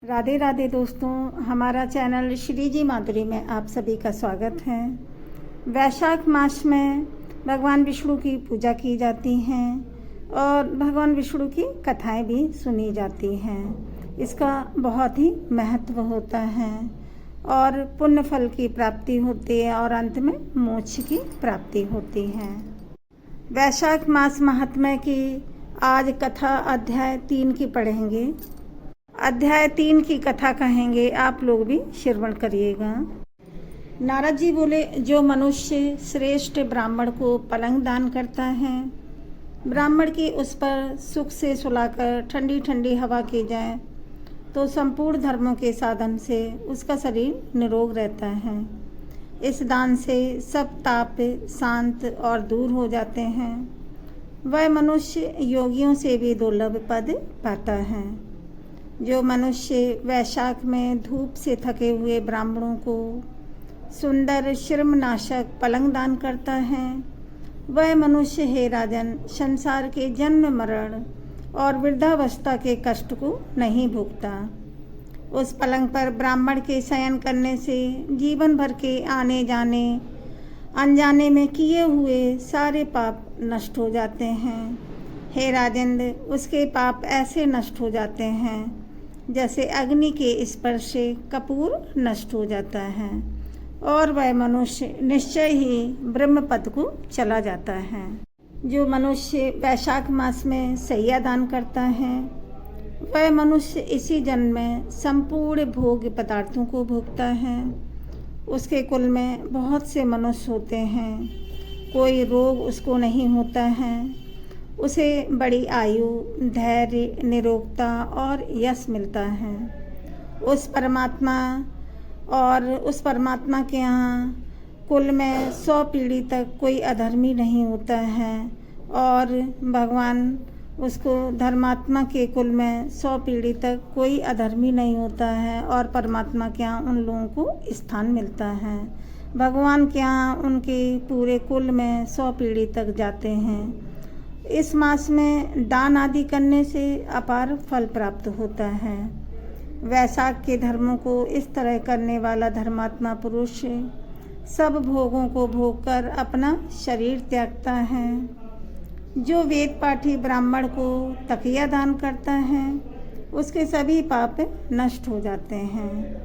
राधे राधे दोस्तों, हमारा चैनल श्री जी माधुरी में आप सभी का स्वागत है। वैशाख मास में भगवान विष्णु की पूजा की जाती हैं और भगवान विष्णु की कथाएं भी सुनी जाती हैं। इसका बहुत ही महत्व होता है और पुण्य फल की प्राप्ति होती है और अंत में मोक्ष की प्राप्ति होती है। वैशाख मास महात्म्य की आज कथा अध्याय 3 की पढ़ेंगे। अध्याय 3 की कथा कहेंगे, आप लोग भी श्रवण करिएगा। नारद जी बोले, जो मनुष्य श्रेष्ठ ब्राह्मण को पलंग दान करता है, ब्राह्मण की उस पर सुख से सुलाकर ठंडी ठंडी हवा की जाए तो संपूर्ण धर्मों के साधन से उसका शरीर निरोग रहता है। इस दान से सब ताप शांत और दूर हो जाते हैं। वह मनुष्य योगियों से भी दुर्लभ पद पाता है। जो मनुष्य वैशाख में धूप से थके हुए ब्राह्मणों को सुंदर श्रमनाशक पलंग दान करता है, वह मनुष्य हे राजन संसार के जन्म मरण और वृद्धावस्था के कष्ट को नहीं भोगता। उस पलंग पर ब्राह्मण के शयन करने से जीवन भर के आने जाने अनजाने में किए हुए सारे पाप नष्ट हो जाते हैं। हे राजेंद्र, उसके पाप ऐसे नष्ट हो जाते हैं जैसे अग्नि के स्पर्श से कपूर नष्ट हो जाता है और वह मनुष्य निश्चय ही ब्रह्म पद को चला जाता है। जो मनुष्य वैशाख मास में सैया दान करता है, वह मनुष्य इसी जन्म में संपूर्ण भोग पदार्थों को भोगता है। उसके कुल में बहुत से मनुष्य होते हैं, कोई रोग उसको नहीं होता है। उसे बड़ी आयु, धैर्य, निरोगता और यश मिलता है। उस परमात्मा के यहाँ कुल में 100 पीढ़ी तक कोई अधर्मी नहीं होता है और भगवान उसको धर्मात्मा के कुल में 100 पीढ़ी तक कोई अधर्मी नहीं होता है और परमात्मा के यहाँ उन लोगों को स्थान मिलता है। भगवान के यहाँ उनके पूरे कुल में 100 पीढ़ी तक जाते हैं। इस मास में दान आदि करने से अपार फल प्राप्त होता है। वैशाख के धर्मों को इस तरह करने वाला धर्मात्मा पुरुष सब भोगों को भोगकर अपना शरीर त्यागता है। जो वेद पाठी ब्राह्मण को तकिया दान करता है, उसके सभी पाप नष्ट हो जाते हैं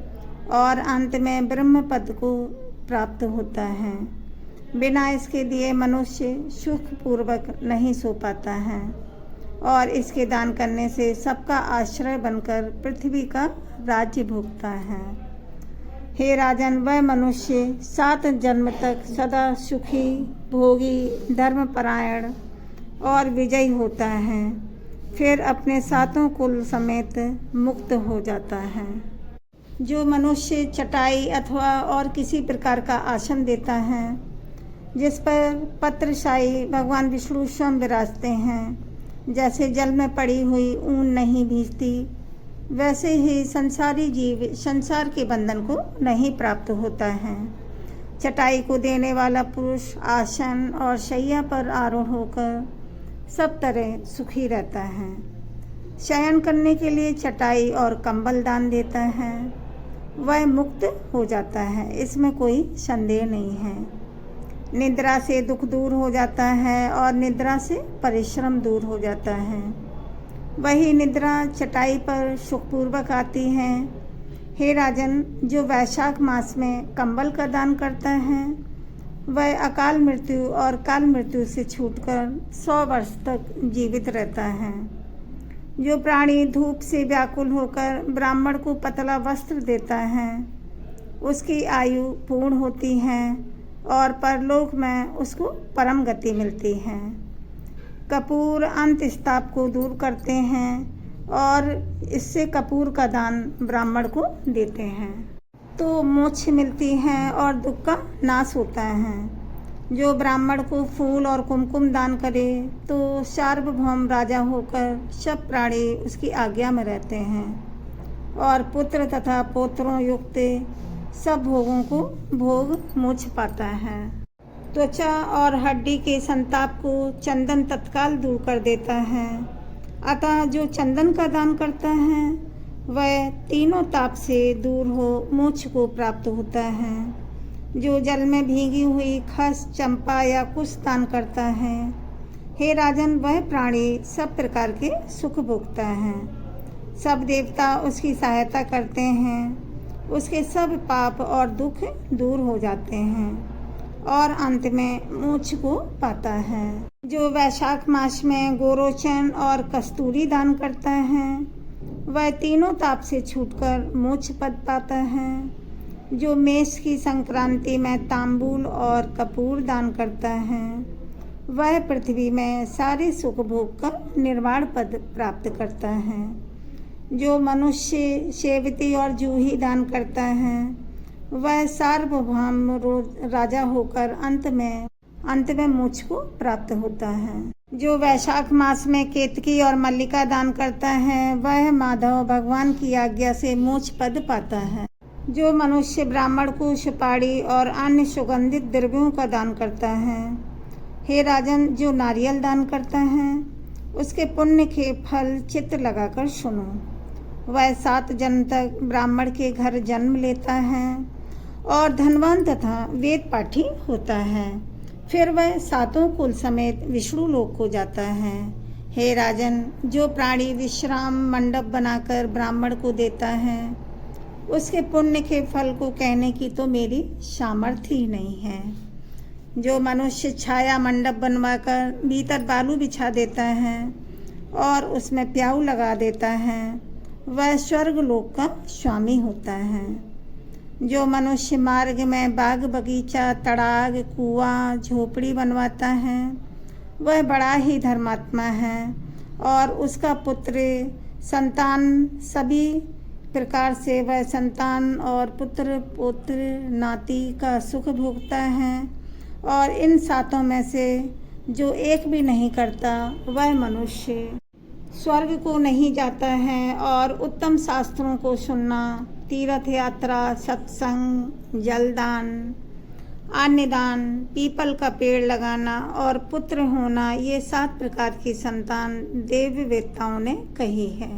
और अंत में ब्रह्म पद को प्राप्त होता है। बिना इसके दिए मनुष्य सुखपूर्वक नहीं सो पाता है और इसके दान करने से सबका आश्रय बनकर पृथ्वी का राज्य भोगता है। हे राजन, वह मनुष्य 7 जन्म तक सदा सुखी, भोगी, धर्मपरायण और विजयी होता है। फिर अपने 7 कुल समेत मुक्त हो जाता है। जो मनुष्य चटाई अथवा और किसी प्रकार का आसन देता है, जिस पर पत्रशाही भगवान विष्णु स्वयं विराजते हैं, जैसे जल में पड़ी हुई ऊन नहीं भीजती, वैसे ही संसारी जीव संसार के बंधन को नहीं प्राप्त होता है। चटाई को देने वाला पुरुष आसन और शैया पर आरूढ़ होकर सब तरह सुखी रहता है। शयन करने के लिए चटाई और कंबल दान देता है, वह मुक्त हो जाता है, इसमें कोई संदेह नहीं है। निद्रा से दुख दूर हो जाता है और निद्रा से परिश्रम दूर हो जाता है। वही निद्रा चटाई पर सुखपूर्वक आती है। हे राजन, जो वैशाख मास में कंबल का दान करता है, वह अकाल मृत्यु और काल मृत्यु से छूटकर 100 वर्ष तक जीवित रहता है। जो प्राणी धूप से व्याकुल होकर ब्राह्मण को पतला वस्त्र देता है, उसकी आयु पूर्ण होती है और परलोक में उसको परम गति मिलती है। कपूर अंतस्ताप को दूर करते हैं और इससे कपूर का दान ब्राह्मण को देते हैं तो मोक्ष मिलती है और दुख का नाश होता है। जो ब्राह्मण को फूल और कुमकुम दान करे तो सार्वभौम राजा होकर सब प्राणी उसकी आज्ञा में रहते हैं और पुत्र तथा पौत्रों युक्त सब भोगों को भोग मोक्ष पाता है। त्वचा और हड्डी के संताप को चंदन तत्काल दूर कर देता है। अतः जो चंदन का दान करता है, वह तीनों ताप से दूर हो मोक्ष को प्राप्त होता है। जो जल में भीगी हुई खस, चंपा या कुश दान करता है, हे राजन, वह प्राणी सब प्रकार के सुख भोगता है। सब देवता उसकी सहायता करते हैं, उसके सब पाप और दुख दूर हो जाते हैं और अंत में मोक्ष को पाता है। जो वैशाख मास में गोरोचन और कस्तूरी दान करता है, वह तीनों ताप से छूटकर मोक्ष पद पाता है। जो मेष की संक्रांति में तांबूल और कपूर दान करता है, वह पृथ्वी में सारे सुख भोग कर निर्वाण पद प्राप्त करता है। जो मनुष्य सेवती और जूही दान करता है, वह सार्वभौम राजा होकर अंत में मोक्ष को प्राप्त होता है। जो वैशाख मास में केतकी और मल्लिका दान करता है, वह माधव भगवान की आज्ञा से मोक्ष पद पाता है। जो मनुष्य ब्राह्मण को सुपारी और अन्य सुगंधित द्रव्यों का दान करता है, हे राजन, जो नारियल दान करता है, उसके पुण्य के फल चित्त लगाकर सुनो। वह 7 जन्म तक ब्राह्मण के घर जन्म लेता है और धनवान तथा वेद पाठी होता है। फिर वह 7 कुल समेत विष्णु लोक को जाता है। हे राजन, जो प्राणी विश्राम मंडप बनाकर ब्राह्मण को देता है, उसके पुण्य के फल को कहने की तो मेरी सामर्थ्य ही नहीं है। जो मनुष्य छाया मंडप बनवाकर भीतर बालू बिछा देता है और उसमें प्याऊ लगा देता है, वह स्वर्ग लोक का स्वामी होता है। जो मनुष्य मार्ग में बाग बगीचा, तड़ाग, कुआं, झोपड़ी बनवाता है, वह बड़ा ही धर्मात्मा है और उसका पुत्र संतान सभी प्रकार से वह संतान और पुत्र पौत्र नाती का सुख भोगता है। और इन 7 में से जो एक भी नहीं करता, वह मनुष्य स्वर्ग को नहीं जाता है। और उत्तम शास्त्रों को सुनना, तीर्थ यात्रा, सत्संग, जलदान, अन्नदान, पीपल का पेड़ लगाना और पुत्र होना, ये 7 प्रकार की संतान देव वेत्ताओं ने कही है।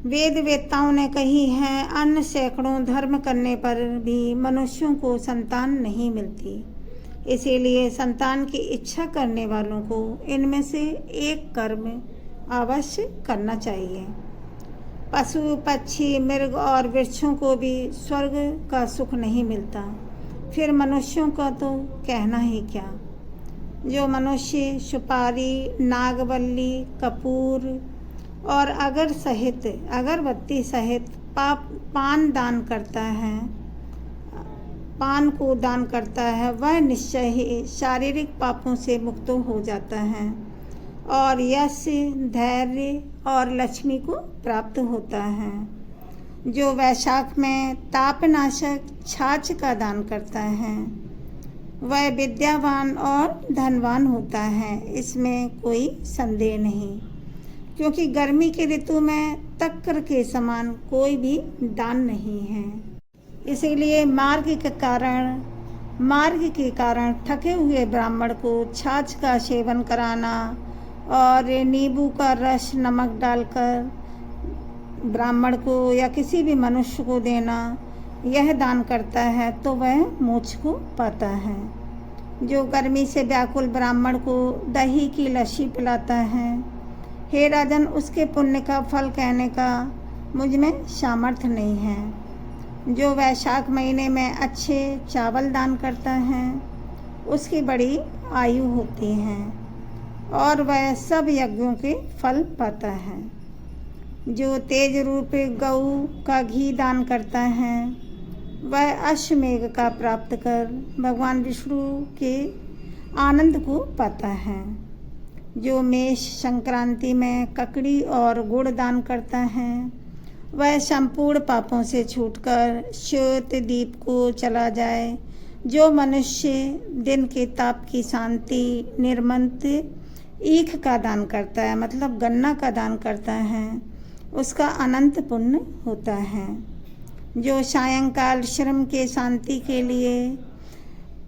वेद वेत्ताओं ने कही है, अन्य सैकड़ों धर्म करने पर भी मनुष्यों को संतान नहीं मिलती। इसीलिए संतान की इच्छा करने वालों को इनमें से एक कर्म अवश्य करना चाहिए। पशु, पक्षी, मृग और वृक्षों को भी स्वर्ग का सुख नहीं मिलता, फिर मनुष्यों का तो कहना ही क्या। जो मनुष्य सुपारी, नागवल्ली, कपूर और अगरबत्ती सहित पान दान करता है, पान को दान करता है, वह निश्चय ही शारीरिक पापों से मुक्त हो जाता है और यश, धैर्य और लक्ष्मी को प्राप्त होता है। जो वैशाख में तापनाशक छाछ का दान करता है, वह विद्यावान और धनवान होता है, इसमें कोई संदेह नहीं। क्योंकि गर्मी के ऋतु में तक्र के समान कोई भी दान नहीं है। इसीलिए मार्ग के कारण थके हुए ब्राह्मण को छाछ का सेवन कराना और नींबू का रस नमक डालकर ब्राह्मण को या किसी भी मनुष्य को देना, यह दान करता है तो वह मोक्ष को पाता है। जो गर्मी से व्याकुल ब्राह्मण को दही की लस्सी पिलाता है, हे राजन, उसके पुण्य का फल कहने का मुझ में सामर्थ्य नहीं है। जो वैशाख महीने में अच्छे चावल दान करता है, उसकी बड़ी आयु होती है और वह सब यज्ञों के फल पाता है। जो तेज रूप गऊ का घी दान करता है, वह अश्वमेघ का प्राप्त कर भगवान विष्णु के आनंद को पाता है। जो मेष संक्रांति में ककड़ी और गुड़ दान करता है, वह संपूर्ण पापों से छूटकर श्वेत दीप को चला जाए। जो मनुष्य दिन के ताप की शांति निर्मंत ईख का दान करता है, मतलब गन्ना का दान करता है, उसका अनंत पुण्य होता है। जो सायंकाल श्रम के शांति के लिए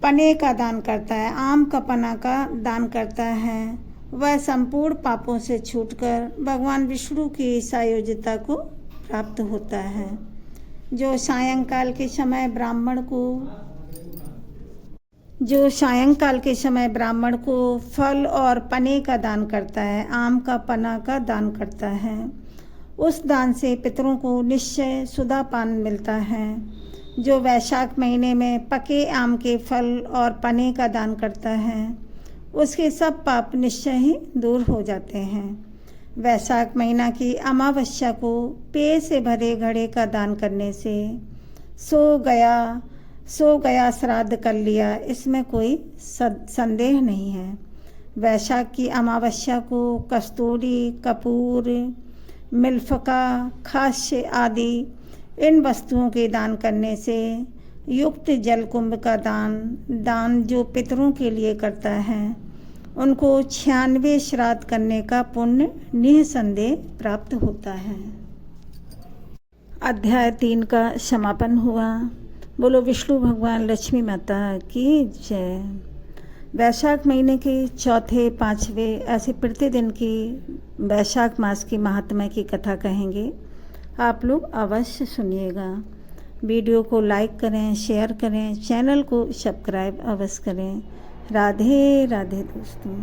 पने का दान करता है, आम का पना का दान करता है, वह संपूर्ण पापों से छूटकर भगवान विष्णु की सायोज्यता को प्राप्त होता है। जो सायंकाल के समय ब्राह्मण को फल और पने का दान करता है, आम का पना का दान करता है, उस दान से पितरों को निश्चय सुधापान मिलता है। जो वैशाख महीने में पके आम के फल और पने का दान करता है, उसके सब पाप निश्चय ही दूर हो जाते हैं। वैशाख महीना की अमावस्या को पेय से भरे घड़े का दान करने से सो गया श्राद्ध कर लिया, इसमें कोई संदेह नहीं है। वैशाख की अमावस्या को कस्तूरी, कपूर, मिल्फका, खास्य आदि इन वस्तुओं के दान करने से युक्त जल कुंभ का दान जो पितरों के लिए करता है, उनको 96 श्राद्ध करने का पुण्य निःसंदेह प्राप्त होता है। अध्याय 3 का समापन हुआ। बोलो विष्णु भगवान लक्ष्मी माता की जय। वैशाख महीने के चौथे, पाँचवें ऐसे प्रतिदिन की वैशाख मास की महात्म्य की कथा कहेंगे। आप लोग अवश्य सुनिएगा। वीडियो को लाइक करें, शेयर करें, चैनल को सब्सक्राइब अवश्य करें। राधे राधे दोस्तों।